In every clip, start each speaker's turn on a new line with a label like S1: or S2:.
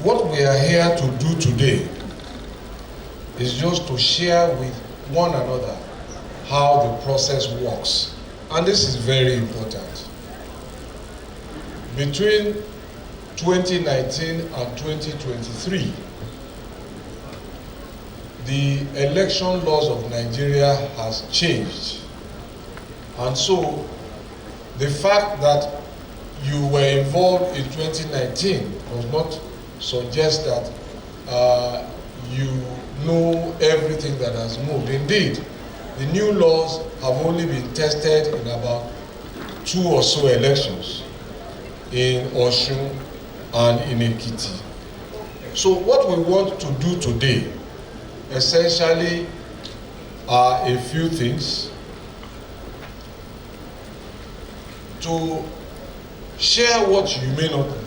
S1: What we are here to do today is just to share with one another how the process works. And this is very important. Between 2019 and 2023, the election laws of Nigeria has changed. And so the fact that you were involved in 2019 does not suggest that you know everything that has moved. Indeed, the new laws have only been tested in about 2 or so elections in Osun and in Ekiti. So what we want to do today essentially are a few things. To share what you may not know,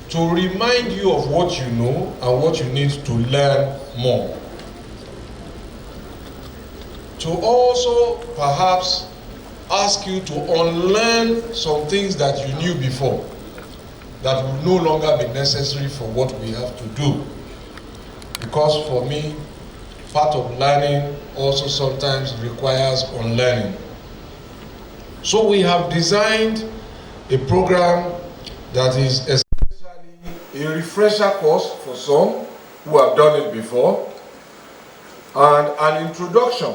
S1: to remind you of what you know and what you need to learn more, to also perhaps ask you to unlearn some things that you knew before that will no longer be necessary for what we have to do. Because for me, part of learning also sometimes requires unlearning. So we have designed a program that is essentially a refresher course for some who have done it before, and an introduction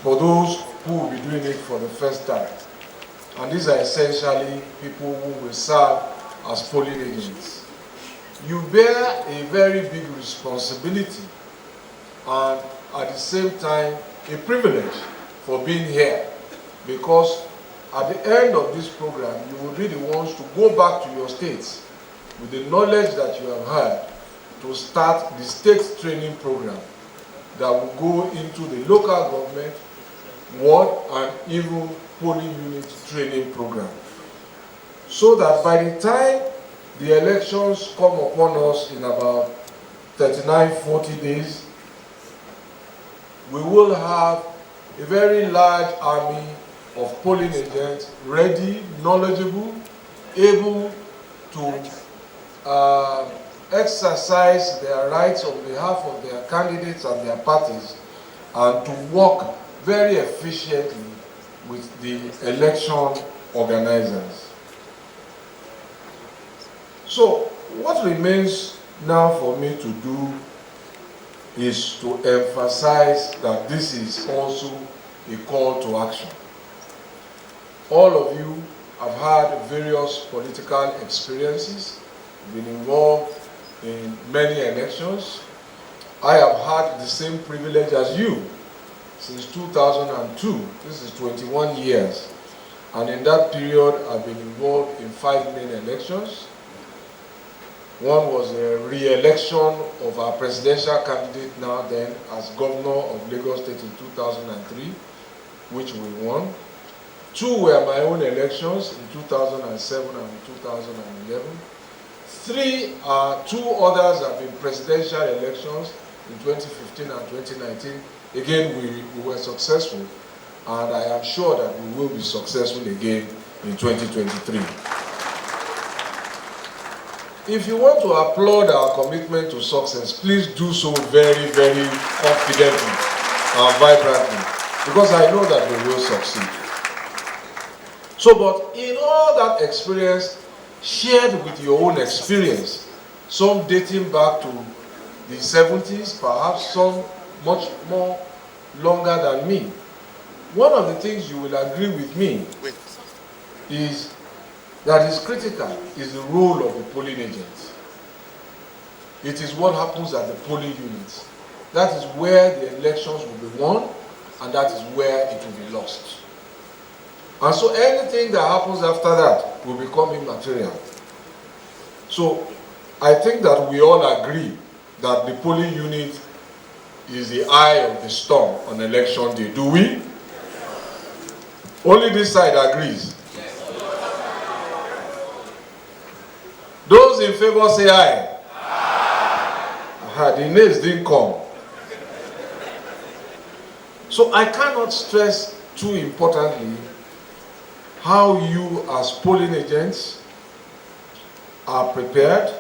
S1: for those who will be doing it for the first time. And these are essentially people who will serve as polling agents. You bear a very big responsibility and at the same time a privilege for being here, because at the end of this program you will be the ones to go back to your states with the knowledge that you have had to start the state training program that will go into the local government, ward, and even polling unit training program. So that by the time the elections come upon us in about 39-40 days, we will have a very large army of polling agents ready, knowledgeable, able to exercise their rights on behalf of their candidates and their parties, and to work very efficiently with the election organizers. So what remains now for me to do is to emphasize that this is also a call to action. All of you have had various political experiences, been involved in many elections. I have had the same privilege as you since 2002. This is 21 years. And in that period, I've been involved in 5 main elections. One was a re-election of our presidential candidate now then as governor of Lagos State in 2003, which we won. 2 were my own elections in 2007 and 2011. 2 others have been presidential elections in 2015 and 2019. Again, we were successful, and I am sure that we will be successful again in 2023. If you want to applaud our commitment to success, please do so very, very confidently and vibrantly, because I know that we will succeed. So, but in all that experience, shared with your own experience, some dating back to the 70s, perhaps some much more longer than me, one of the things you will agree with me is that is critical is the role of the polling agent. It is what happens at the polling units. That is where the elections will be won, and that is where it will be lost. And so anything that happens after that will become immaterial. So I think that we all agree that the polling unit is the eye of the storm on election day. Do we? Only this side agrees. Those in favor say aye. Aye. The nays didn't come. So I cannot stress too importantly how you as polling agents are prepared,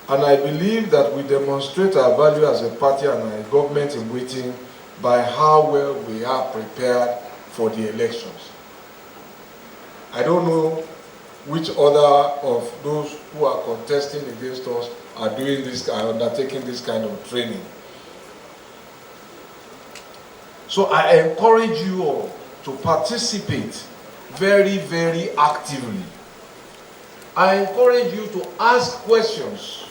S1: And I believe that we demonstrate our value as a party and a government in waiting by how well we are prepared for the elections. I don't know which other of those who are contesting against us are doing this, are undertaking this kind of training. So I encourage you all to participate very, very actively. I encourage you to ask questions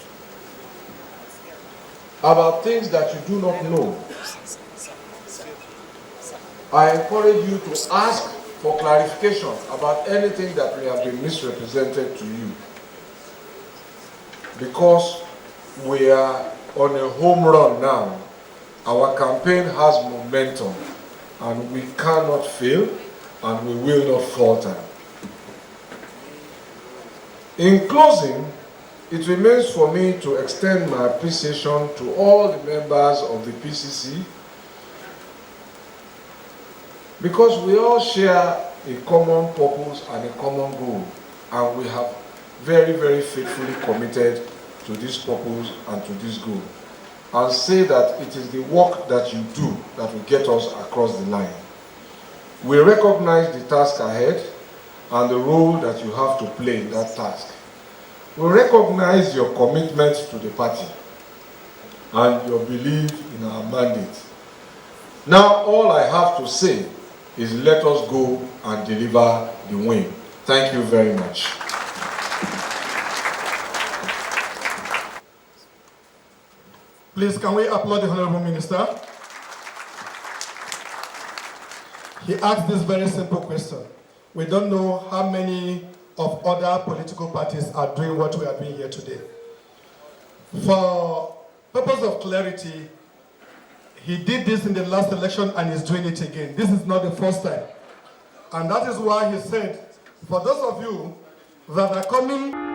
S1: about things that you do not know. I encourage you to ask for clarification about anything that may have been misrepresented to you. Because we are on a home run now. Our campaign has momentum, and we cannot fail, and we will not falter. In closing, it remains for me to extend my appreciation to all the members of the PCC, because we all share a common purpose and a common goal, and we have very, very faithfully committed to this purpose and to this goal. I'll say that it is the work that you do that will get us across the line. We recognize the task ahead and the role that you have to play in that task. We recognize your commitment to the party and your belief in our mandate. Now, all I have to say is let us go and deliver the win. Thank you very much.
S2: Please, can we applaud the Honorable Minister? He asked this very simple question. We don't know how many of other political parties are doing what we are doing here today. For purpose of clarity, he did this in the last election and is doing it again. This is not the first time. And that is why he said, for those of you that are coming